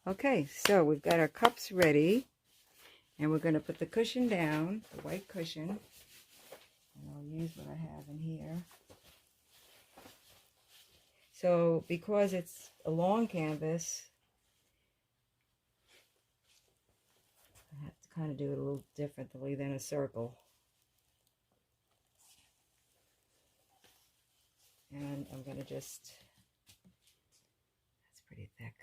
Okay, so we've got our cups ready, and we're going to put the cushion down, the white cushion, and I'll use what I have in here. So because it's a long canvas, I have to kind of do it a little differently than a circle. And I'm going to just, that's pretty thick.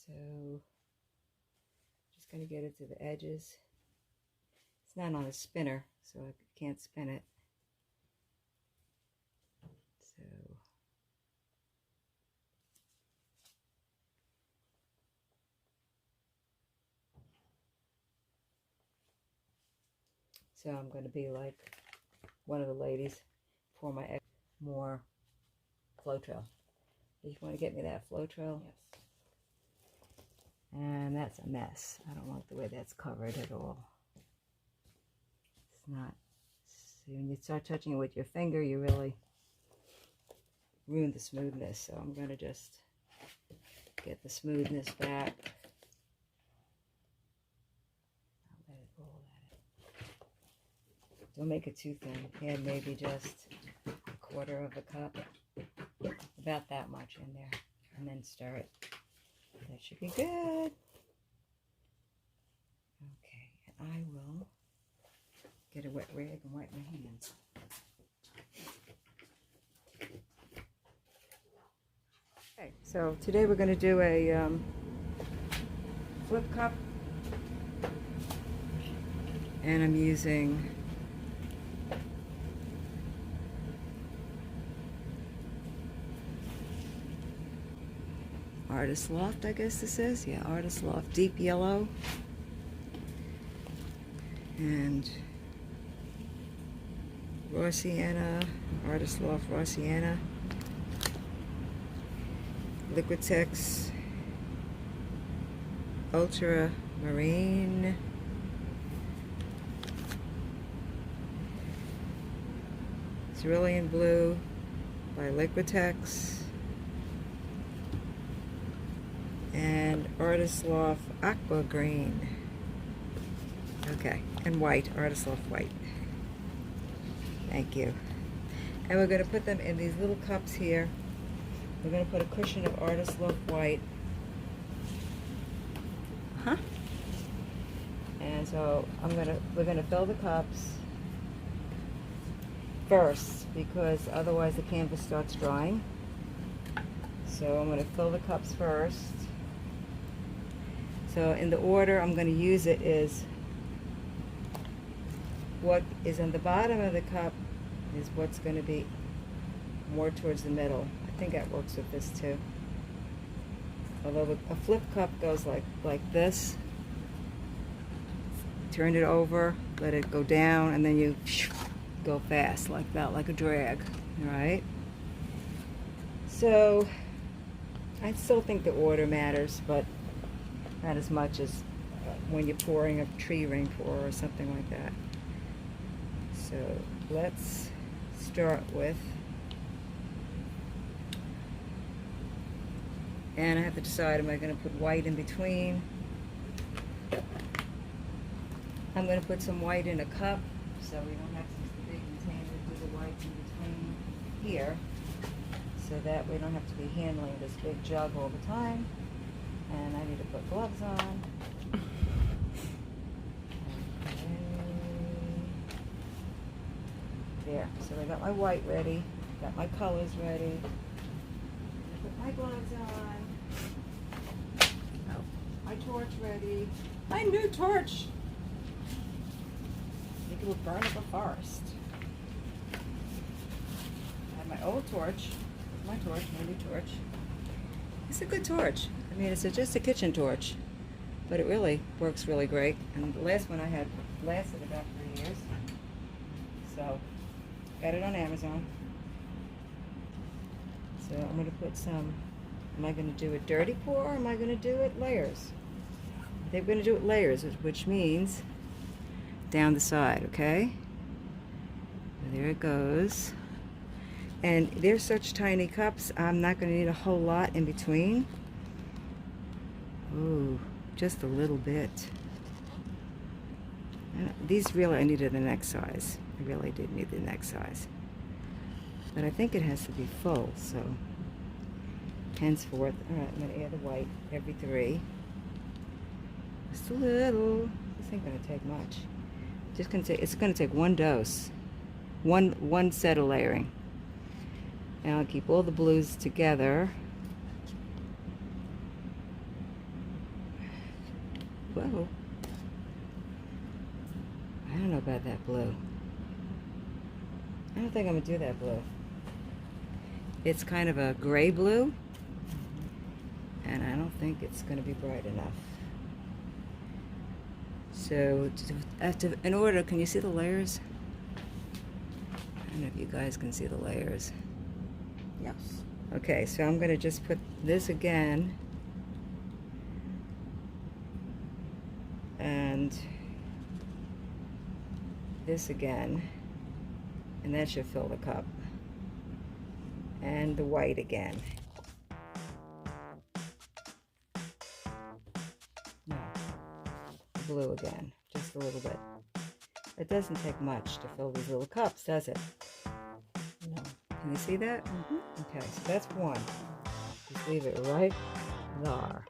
So, just going to get it to the edges. It's not on a spinner, so I can't spin it. So I'm going to be like one of the ladies for my more Floetrol. You want to get me that Floetrol? Yes. And that's a mess. I don't like the way that's covered at all. It's not. See, when you start touching it with your finger, you really ruin the smoothness. So I'm going to just get the smoothness back. I'll let it roll at it. Don't make it too thin. Add maybe just a quarter of a cup. About that much in there. And then stir it. That should be good. Okay, and I will get a wet rag and wipe my hands. Okay, so today we're going to do a flip cup, and I'm using Artist Loft, I guess this is. Yeah, Artist Loft Deep Yellow. And Raw Sienna, Artist Loft Raw Sienna. Liquitex Ultra Marine. Cerulean Blue by Liquitex. And Artist Loft Aqua Green. Okay, and white, Artist Loft White. Thank you. And we're going to put them in these little cups here. We're going to put a cushion of Artist Loft White. And so we're going to fill the cups first, because otherwise the canvas starts drying. So I'm going to fill the cups first. So in the order I'm going to use it is what is on the bottom of the cup is what's going to be more towards the middle. I think that works with this too. Although a flip cup goes like this. Turn it over, let it go down, and then you go fast like that, like a drag. All right? So I still think the order matters, but not as much as when you're pouring a tree ring pour or something like that. So let's start with, and I have to decide, am I going to put white in between? I'm going to put some white in a cup so we don't have to big container do the white in between here, so that we don't have to be handling this big jug all the time. And I need to put gloves on. Okay. There. So I got my white ready. Got my colors ready. I put my gloves on. Oh, my torch ready. My new torch. Think it will burn up a forest. I have my old torch. My torch, my new torch. It's a good torch. I mean, it's just a kitchen torch, but it really works really great. And the last one I had lasted about 3 years. So, got it on Amazon. So I'm going to put some, am I going to do it dirty pour, or am I going to do it layers? I think we're going to do it layers, which means down the side, okay? So there it goes. And they're such tiny cups, I'm not going to need a whole lot in between. Ooh, just a little bit. These really, I needed the next size. I really did need the next size. But I think it has to be full, so henceforth, all right, I'm going to add the white every 3. Just a little. This ain't going to take much. Just going to take, it's going to take 1 dose. One set of layering. And I'll keep all the blues together. Whoa. I don't know about that blue. I don't think I'm going to do that blue. It's kind of a gray blue. And I don't think it's going to be bright enough. So, in order, can you see the layers? I don't know if you guys can see the layers. Yes. Okay, so I'm going to just put this again. And this again. And that should fill the cup. And the white again. No. Blue again. Just a little bit. It doesn't take much to fill these little cups, does it? No. Can you see that? Mm-hmm. Okay, so that's 1. Just leave it right there.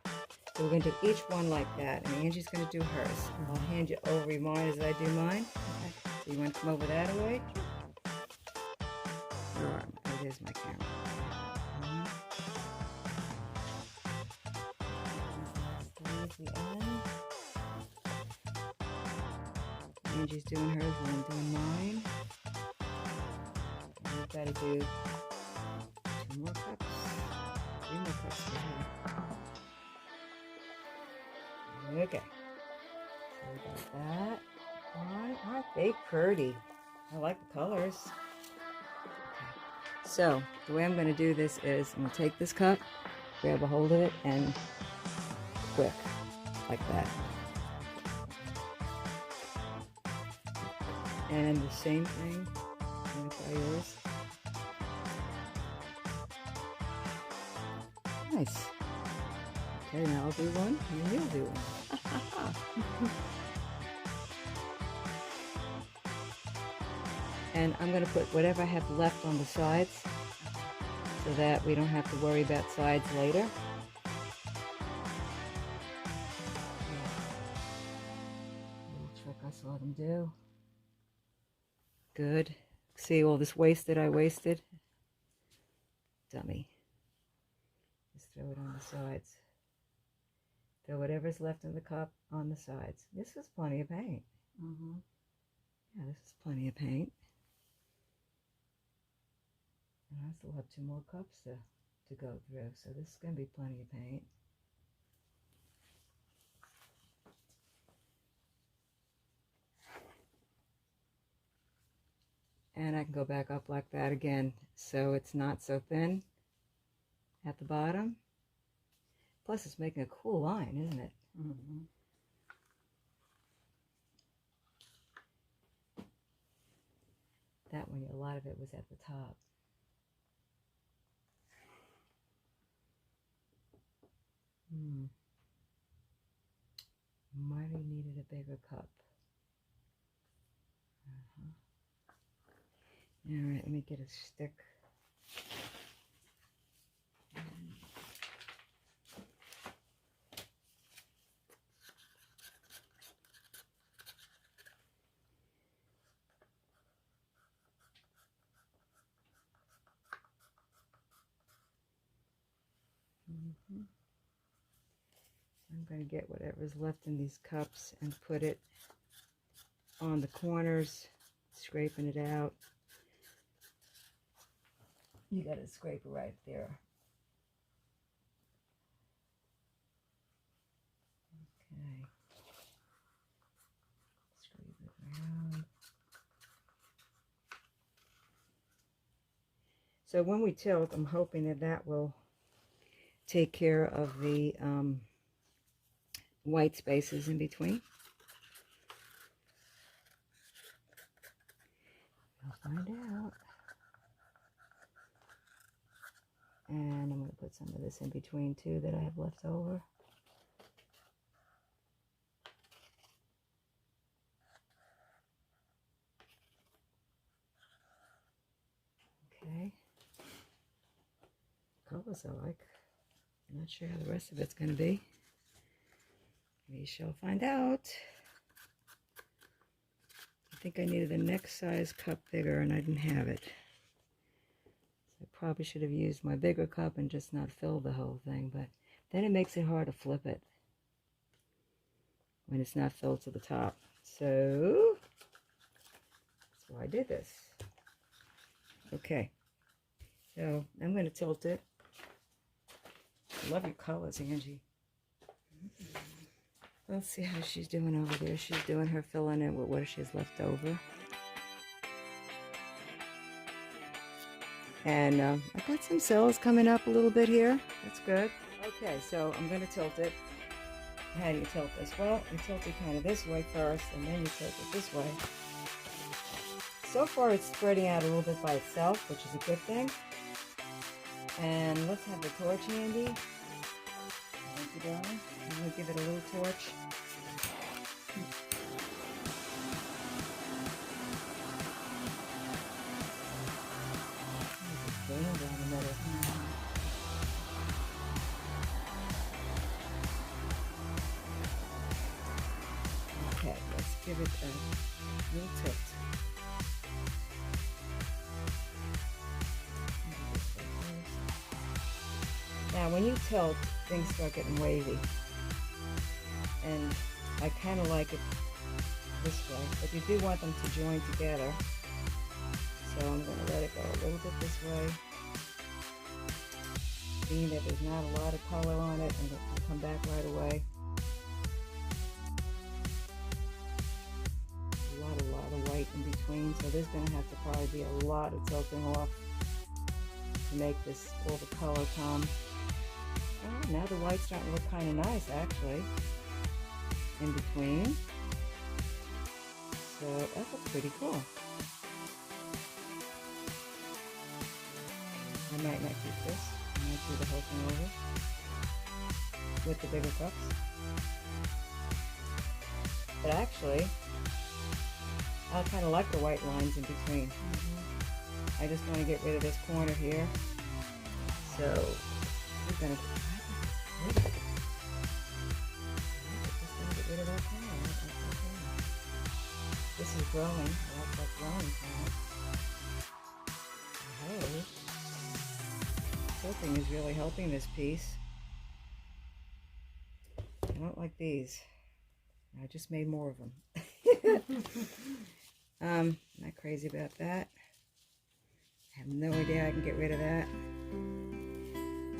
So we're going to do each one like that, and Angie's going to do hers. I'll hand you over mine as I do mine. Okay. So you want to come over that way? Sure. Oh, there's my camera. Towards the end. Angie's doing hers, and I'm doing mine. And we've got to do 2 more cups. 3 more cups for her. Okay. So we got that on. Aren't they pretty? I like the colors. Okay. So the way I'm going to do this is I'm going to take this cup, grab a hold of it, and quick, like that. And the same thing. I'm going to try yours. Nice. Okay, now I'll do one, and then you'll do one. And I'm going to put whatever I have left on the sides so that we don't have to worry about sides later. Little trick I saw them do. Good. See all this waste that I wasted? Dummy. Just throw it on the sides. Throw whatever's left in the cup on the sides. This is plenty of paint. Mm-hmm. Yeah, this is plenty of paint. And I still have 2 more cups to go through, so this is going to be plenty of paint. And I can go back up like that again, so it's not so thin at the bottom. Plus, it's making a cool line, isn't it? Mm-hmm. That one, a lot of it was at the top. Might have needed a bigger cup. All right, let me get a stick. I'm going to get whatever's left in these cups and put it on the corners, scraping it out. You got to scrape it right there. Okay. Scrape it around. So when we tilt, I'm hoping that that will take care of the white spaces in between. We'll find out. And I'm going to put some of this in between too that I have left over. Okay. Colors I like. I'm not sure how the rest of it's going to be. We shall find out. I think I needed a next size cup bigger and I didn't have it. So I probably should have used my bigger cup and just not filled the whole thing, but then it makes it hard to flip it when it's not filled to the top. So that's why I did this. Okay, so I'm going to tilt it. I love your colors, Angie. Let's see how she's doing over there. She's doing her filling in with what she has left over. And I got some cells coming up a little bit here. That's good. Okay, so I'm going to tilt it. How do you tilt this? Well, you tilt it kind of this way first, and then you tilt it this way. So far, it's spreading out a little bit by itself, which is a good thing. And let's have the torch handy. Thank you, darling. I'm going to give it a little torch. Okay, let's give it a little tilt. Now, when you tilt, things start getting wavy. And I kind of like it this way, but you do want them to join together. So I'm going to let it go a little bit this way. Being that there's not a lot of color on it, and it'll come back right away. A lot of white in between, so there's going to have to probably be a lot of tilting off to make this all the color come. Oh, now the white's starting to look kind of nice, actually, in between. So that looks pretty cool. I might not keep this. I might do the whole thing over with the bigger cups. But actually, I kind of like the white lines in between. I just want to get rid of this corner here. So we're going to get rid of that corner. This is growing. I like that growing part. Oh. Tilting is really helping this piece. I don't like these. I just made more of them. Not crazy about that. I have no idea I can get rid of that.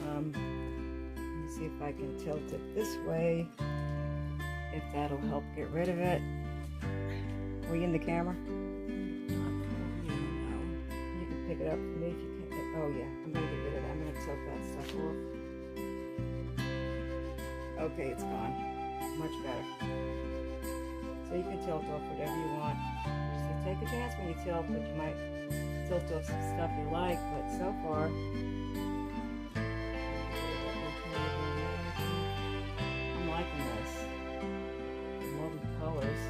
Let me see if I can tilt it this way, if that'll help get rid of it. Were you in the camera? You can pick it up for me if you can. Oh yeah, I'm gonna get rid of that. I'm gonna tilt that stuff off. Okay, it's gone. Much better. So you can tilt off whatever you want. Just take a chance when you tilt, but you might tilt off some stuff you like, but so far, I'm liking this. I'm loving the colors.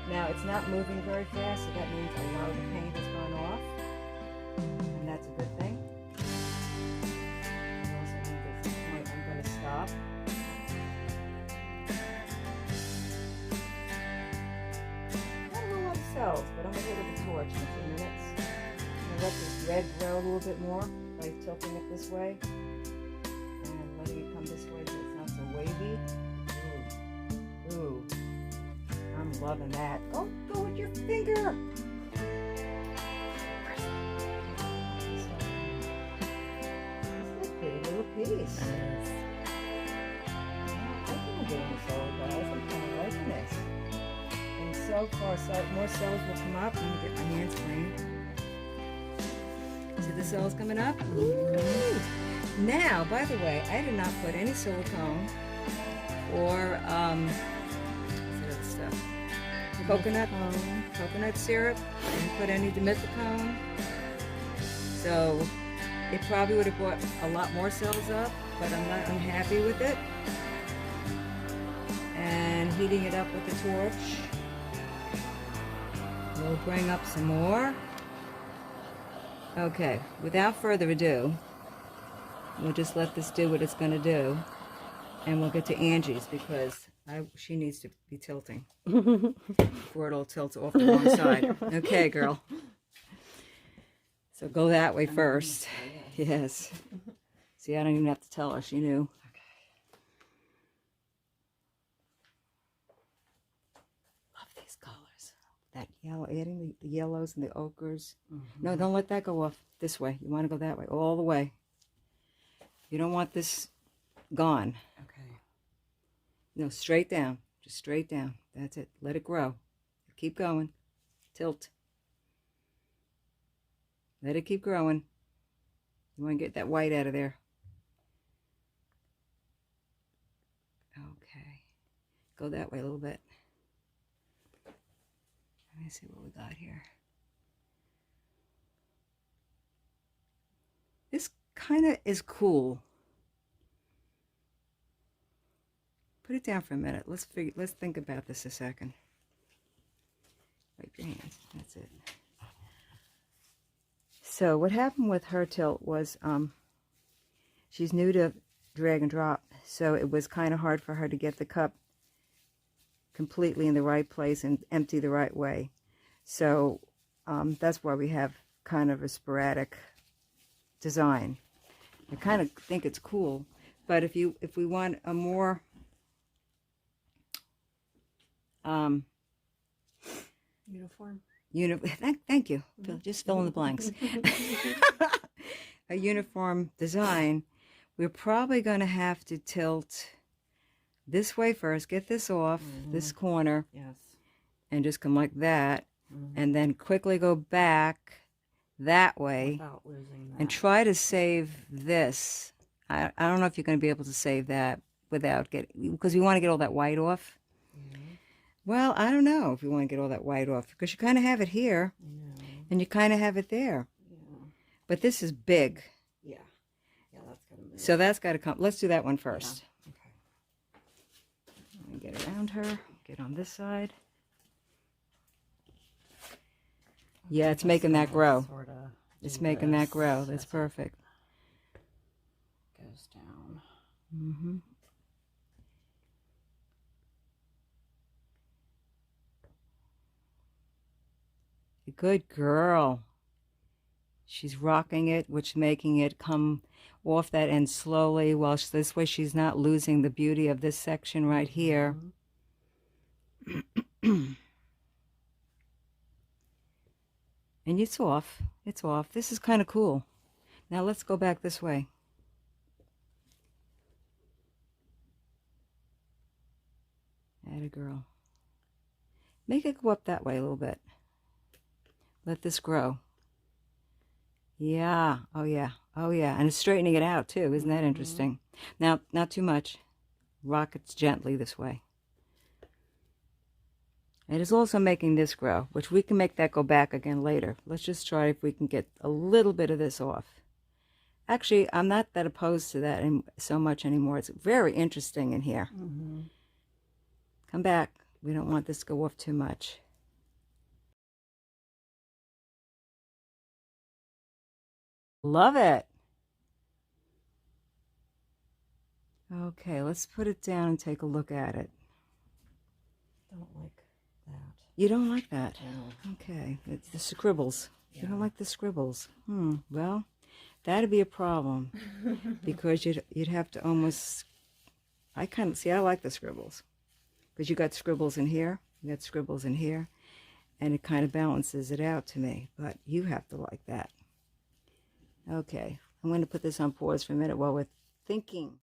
Now, it's not moving very fast, so that means a lot of the paint has gone off, and that's a good thing. It also means at some point I'm going to stop. Not a whole lot of cells, but I'm going to hit it with a torch in a few minutes. I'm going to let this red grow a little bit more by tilting it this way and letting it come this way so it's not so wavy. Ooh. Ooh. I'm loving that. Oh, go with your finger. This is a pretty little piece. Nice. I think I'm doing this all, guys. I'm kind of liking this. And so far, more cells will come up. Let me get my hands clean. See the cells coming up? Ooh. Now, by the way, I did not put any silicone or stuff. coconut syrup. I didn't put any dimethicone. So it probably would have brought a lot more cells up, but I'm not unhappy with it. And heating it up with the torch will bring up some more. Okay, without further ado, we'll just let this do what it's going to do, and we'll get to Angie's because she needs to be tilting before it all tilts off the wrong side. Okay, girl. So go that way first. Yes. See, I don't even have to tell her. She knew. Love these colors. That yellow, adding the yellows and the ochres. No, don't let that go off this way. You want to go that way, all the way. You don't want this gone. Okay. No, straight down. Just straight down. That's it. Let it grow. Keep going. Tilt. Let it keep growing. You want to get that white out of there. Okay. Go that way a little bit. Let me see what we got here. This kind of is cool. Put it down for a minute. Let's think about this a second. Wipe your hands. That's it. So what happened with her tilt was she's new to drag and drop, so it was kind of hard for her to get the cup completely in the right place and empty the right way. So that's why we have kind of a sporadic design. I kind of think it's cool, but if we want a more Uniform. Thank you. Just fill in the blanks. A uniform design, we're probably going to have to tilt this way first, get this off this corner, Yes. and just come like that, and then quickly go back that way Without losing that. and try to save this. I don't know if you're going to be able to save that without because we want to get all that white off. Well, I don't know if you want to get all that white off, because you kind of have it here, and you kind of have it there. Yeah. But this is big. Yeah. Yeah, that's got to move. So that's got to come. Let's do that one first. Yeah. Okay. Let me get around her. Get on this side. Yeah, it's making that grow. It's making that grow. That's perfect. Goes down. Mm-hmm. Good girl. She's rocking it, which is making it come off that end slowly. Well, this way she's not losing the beauty of this section right here. And it's off. It's off. This is kind of cool. Now let's go back this way. Atta girl. Make it go up that way a little bit. Let this grow. Yeah. Oh, yeah. Oh, yeah. And it's straightening it out, too. Isn't that interesting? Now, not too much. Rock it gently this way. It is also making this grow, which we can make that go back again later. Let's just try if we can get a little bit of this off. Actually, I'm not that opposed to that so much anymore. It's very interesting in here. Come back. We don't want this to go off too much. Love it. Okay, let's put it down and take a look at it. Don't like that. You don't like that? No. Okay, it's the scribbles. Yeah. You don't like the scribbles. Well, that'd be a problem because you'd have to almost. I like the scribbles because you got scribbles in here, you got scribbles in here, and it kind of balances it out to me. But you have to like that. Okay, I'm going to put this on pause for a minute while we're thinking.